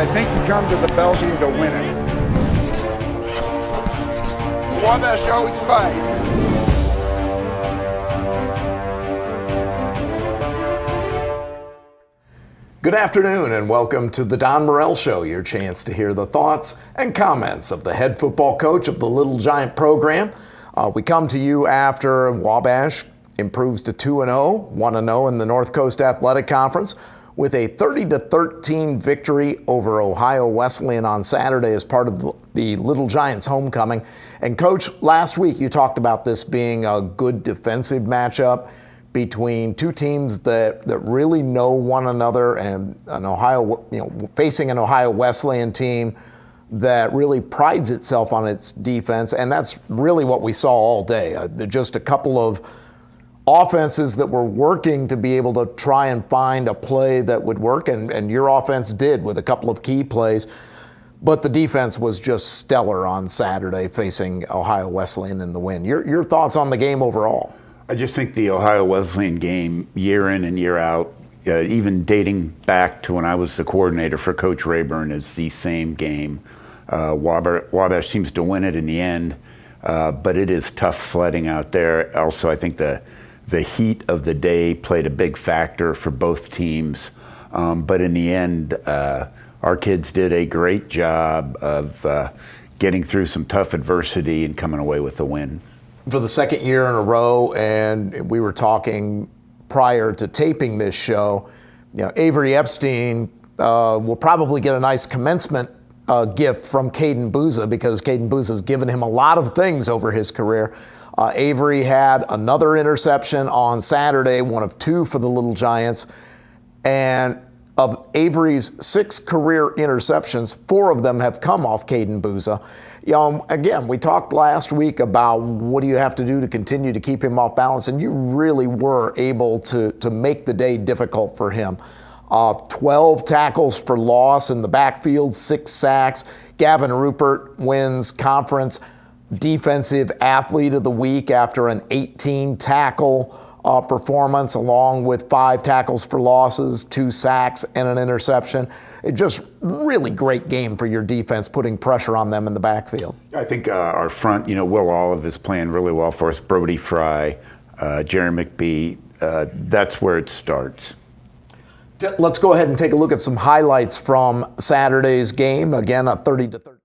I think you come to the Belgium to win it. Wabash always fight. Good afternoon and welcome to the Don Morel Show, your chance to hear the thoughts and comments of the head football coach of the Little Giant program. We come to you after Wabash improves to 2-0, 1-0 in the North Coast Athletic Conference with a 30-13 victory over Ohio Wesleyan on Saturday as part of the Little Giants homecoming. And Coach, last week you talked about this being a good defensive matchup between two teams that really know one another, and an Ohio, facing an Ohio Wesleyan team that really prides itself on its defense, and that's really what we saw all day. Just a couple of offenses that were working to be able to try and find a play that would work, and your offense did with a couple of key plays. But the defense was just stellar on Saturday facing Ohio Wesleyan in the win. Your thoughts on the game overall? I just think the Ohio Wesleyan game, year in and year out, even dating back to when I was the coordinator for Coach Rayburn, is the same game. Wabash seems to win it in the end, but it is tough sledding out there. Also, I think the heat of the day played a big factor for both teams. But in the end, our kids did a great job of getting through some tough adversity and coming away with the win. For the second year in a row, and we were talking prior to taping this show, Avery Epstein will probably get a nice commencement gift from Caden Booza, because Caden Booza's given him a lot of things over his career. Avery had another interception on Saturday, one of two for the Little Giants, and of Avery's 6 career interceptions, 4 of them have come off Caden Booza. Again, we talked last week about what do you have to do to continue to keep him off balance, and you really were able to make the day difficult for him. 12 tackles for loss in the backfield, 6 sacks. Gavin Rupert wins conference defensive athlete of the week after an 18 tackle performance, along with 5 tackles for losses, 2 sacks, and an interception. It just really great game for your defense, putting pressure on them in the backfield. I think our front, Will Olive is playing really well for us. Brody Fry, Jerry McBee, that's where it starts. Let's go ahead and take a look at some highlights from Saturday's game. Again, a 30-13.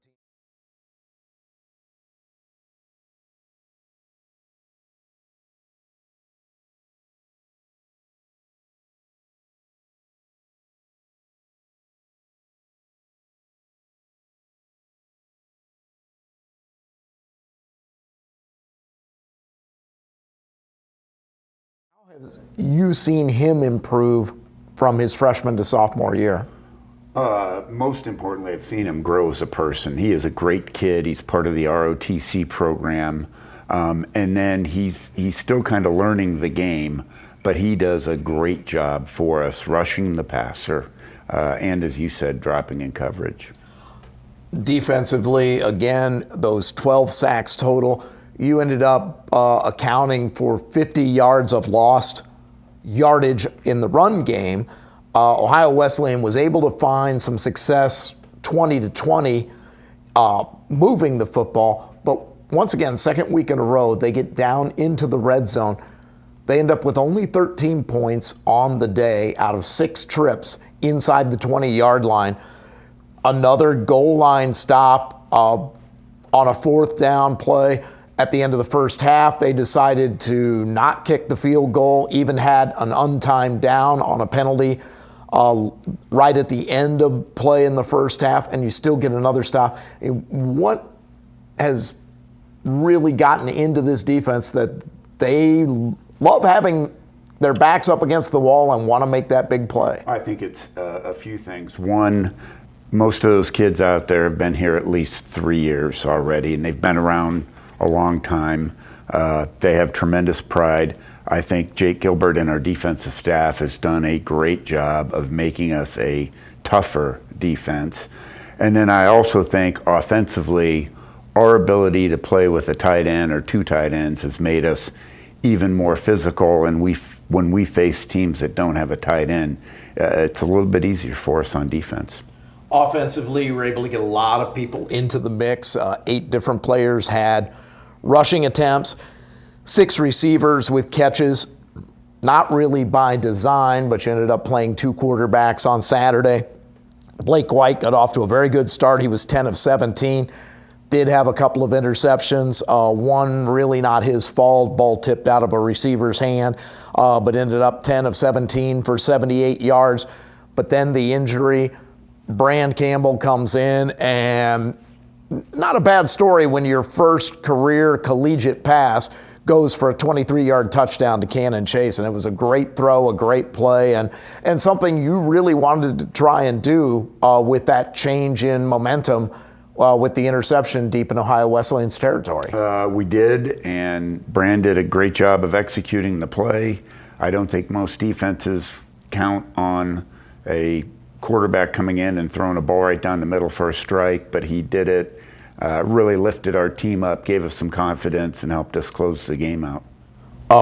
How have you seen him improve from his freshman to sophomore year? Most importantly, I've seen him grow as a person. He is a great kid. He's part of the ROTC program. And then he's still kind of learning the game, but he does a great job for us rushing the passer and, as you said, dropping in coverage. Defensively, again, those 12 sacks total, you ended up accounting for 50 yards of lost yardage in the run game. Ohio Wesleyan was able to find some success 20-20 moving the football, but once again, second week in a row, they get down into the red zone. They end up with only 13 points on the day out of 6 trips inside the 20-yard line. Another goal line stop on a 4th down play. At the end of the first half, they decided to not kick the field goal, even had an untimed down on a penalty right at the end of play in the first half, and you still get another stop. What has really gotten into this defense that they love having their backs up against the wall and want to make that big play? I think it's a few things. One, most of those kids out there have been here at least 3 years already, and they've been around a long time. They have tremendous pride. I think Jake Gilbert and our defensive staff has done a great job of making us a tougher defense. And then I also think offensively, our ability to play with a tight end or 2 tight ends has made us even more physical. And when we face teams that don't have a tight end, it's a little bit easier for us on defense. Offensively, you were able to get a lot of people into the mix. 8 different players had rushing attempts, 6 receivers with catches. Not really by design, but you ended up playing 2 quarterbacks on Saturday. Blake White got off to a very good start. He was 10 of 17. Did have a couple of interceptions. One really not his fault. Ball tipped out of a receiver's hand, but ended up 10 of 17 for 78 yards. But then the injury, Brand Campbell comes in, and not a bad story when your first career collegiate pass goes for a 23-yard touchdown to Cannon Chase. And it was a great throw, a great play, and something you really wanted to try and do with that change in momentum with the interception deep in Ohio Wesleyan's territory. We did, and Brand did a great job of executing the play. I don't think most defenses count on a quarterback coming in and throwing a ball right down the middle for a strike, but he did it. Really lifted our team up, gave us some confidence, and helped us close the game out.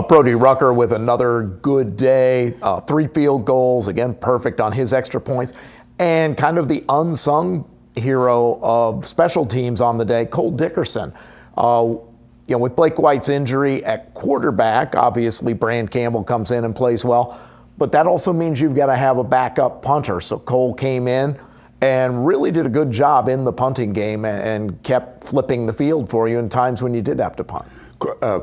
Brody Rucker with another good day, 3 field goals, again, perfect on his extra points, and kind of the unsung hero of special teams on the day, Cole Dickerson. With Blake White's injury at quarterback, obviously Brand Campbell comes in and plays well, but that also means you've got to have a backup punter. So Cole came in and really did a good job in the punting game and kept flipping the field for you in times when you did have to punt.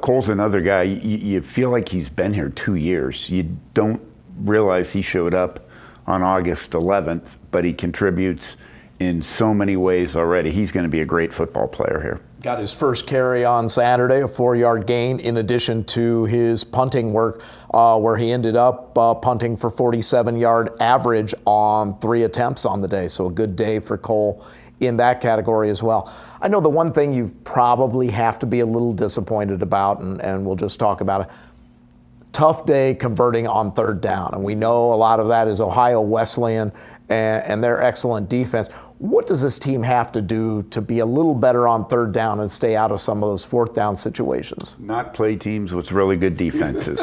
Cole's another guy, you feel like he's been here 2 years. You don't realize he showed up on August 11th, but he contributes in so many ways already. He's going to be a great football player here. Got his first carry on Saturday, a 4-yard gain, in addition to his punting work, where he ended up punting for 47-yard average on 3 attempts on the day. So a good day for Cole in that category as well. I know the one thing you probably have to be a little disappointed about, and we'll just talk about it, tough day converting on 3rd down. And we know a lot of that is Ohio Wesleyan and their excellent defense. What does this team have to do to be a little better on 3rd down and stay out of some of those 4th down situations? Not play teams with really good defenses.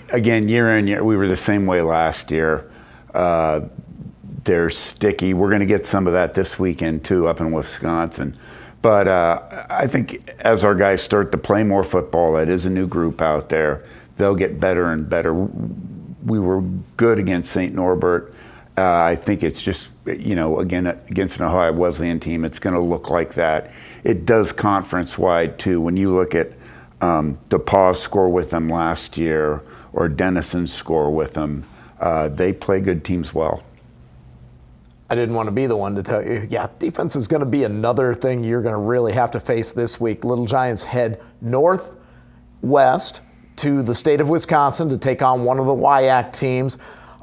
Again, year in, year, we were the same way last year. They're sticky. We're going to get some of that this weekend, too, up in Wisconsin. But I think as our guys start to play more football, it is a new group out there. They'll get better and better. We were good against St. Norbert. I think it's just, again, against an Ohio Wesleyan team, it's going to look like that. It does conference-wide, too. When you look at DePauw's score with them last year or Denison's score with them, they play good teams well. I didn't want to be the one to tell you, defense is going to be another thing you're going to really have to face this week. Little Giants head northwest to the state of Wisconsin to take on one of the WIAC teams.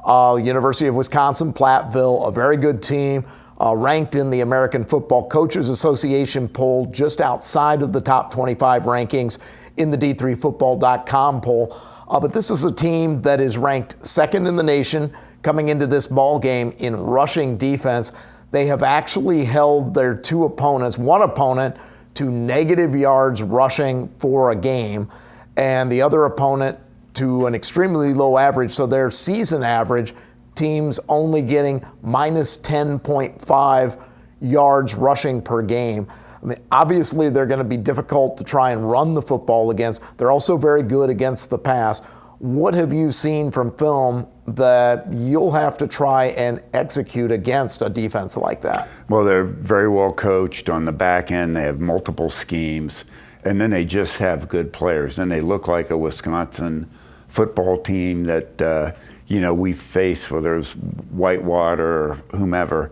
University of Wisconsin-Platteville, a very good team, ranked in the American Football Coaches Association poll just outside of the top 25 rankings in the D3Football.com poll. But this is a team that is ranked 2nd in the nation coming into this ball game in rushing defense. They have actually held their one opponent to negative yards rushing for a game, and the other opponent to an extremely low average. So their season average, teams only getting minus 10.5 yards rushing per game. I mean, obviously they're going to be difficult to try and run the football against. They're also very good against the pass. What have you seen from film that you'll have to try and execute against a defense like that? Well, they're very well coached on the back end. They have multiple schemes, and then they just have good players. And they look like a Wisconsin football team that we face, whether it's Whitewater or whomever.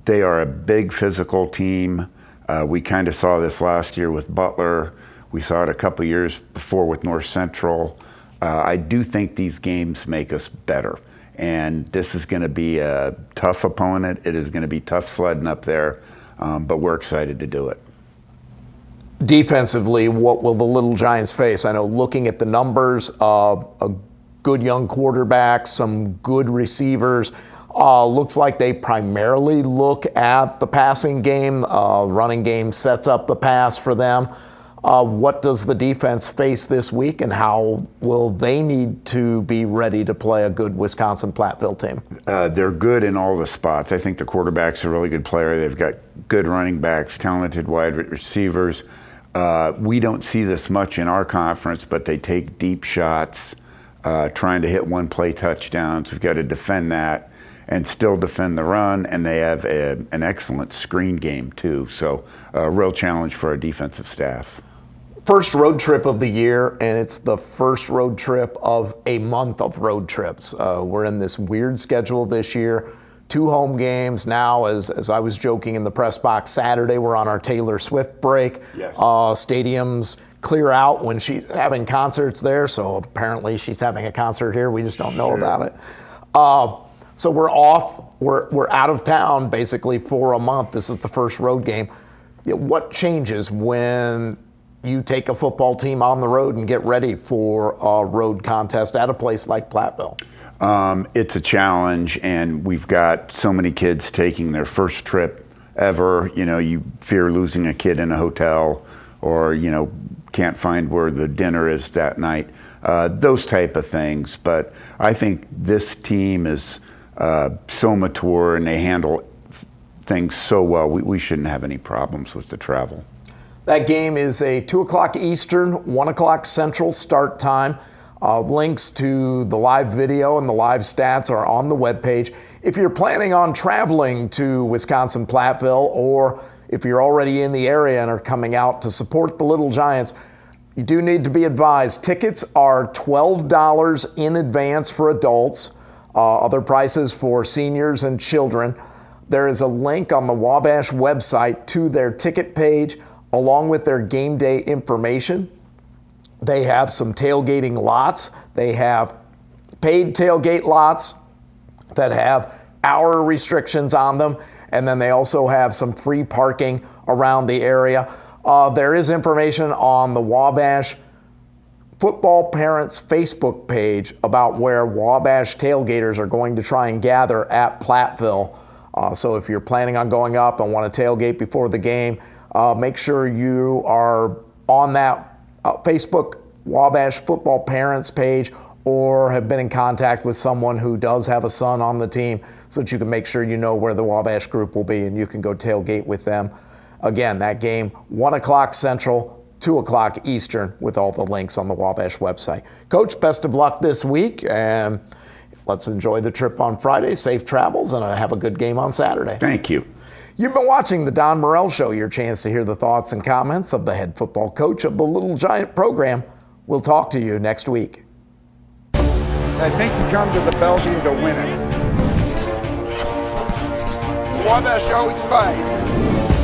They are a big physical team. We kind of saw this last year with Butler. We saw it a couple years before with North Central. I do think these games make us better. And this is going to be a tough opponent. It is going to be tough sledding up there, but we're excited to do it. Defensively, what will the Little Giants face? I know looking at the numbers, a good young quarterback, some good receivers. Looks like they primarily look at the passing game. Running game sets up the pass for them. What does the defense face this week, and how will they need to be ready to play a good Wisconsin-Platteville team? They're good in all the spots. I think the quarterback's a really good player. They've got good running backs, talented wide receivers. We don't see this much in our conference, but they take deep shots, trying to hit one-play touchdowns. We've got to defend that and still defend the run, and they have an excellent screen game too. So a real challenge for our defensive staff. First road trip of the year, and it's the first road trip of a month of road trips. We're in this weird schedule this year. 2 home games now. As I was joking in the press box Saturday, we're on our Taylor Swift break. Yes. Stadiums clear out when she's having concerts there, so apparently she's having a concert here. We just don't know about it. So we're off. We're out of town basically for a month. This is the first road game. What changes when you take a football team on the road and get ready for a road contest at a place like Platteville? It's a challenge, and we've got so many kids taking their first trip ever. You know, you fear losing a kid in a hotel, or, you know, can't find where the dinner is that night. Those type of things. But I think this team is so mature, and they handle things so well. We shouldn't have any problems with the travel. That game is a 2 o'clock Eastern, 1 o'clock Central start time. Links to the live video and the live stats are on the webpage. If you're planning on traveling to Wisconsin-Platteville, or if you're already in the area and are coming out to support the Little Giants, you do need to be advised. Tickets are $12 in advance for adults, other prices for seniors and children. There is a link on the Wabash website to their ticket page, along with their game day information. They have some tailgating lots. They have paid tailgate lots that have hour restrictions on them. And then they also have some free parking around the area. There is information on the Wabash Football Parents Facebook page about where Wabash tailgaters are going to try and gather at Platteville. So if you're planning on going up and want to tailgate before the game, make sure you are on that Facebook Wabash Football Parents page, or have been in contact with someone who does have a son on the team, so that you can make sure you know where the Wabash group will be and you can go tailgate with them. Again, that game, 1 o'clock Central, 2 o'clock Eastern, with all the links on the Wabash website. Coach, best of luck this week, and let's enjoy the trip on Friday. Safe travels, and have a good game on Saturday. Thank you. You've been watching the Don Morel Show, your chance to hear the thoughts and comments of the head football coach of the Little Giant program. We'll talk to you next week. I think you come to the Belgium to win it. Wabash always fight.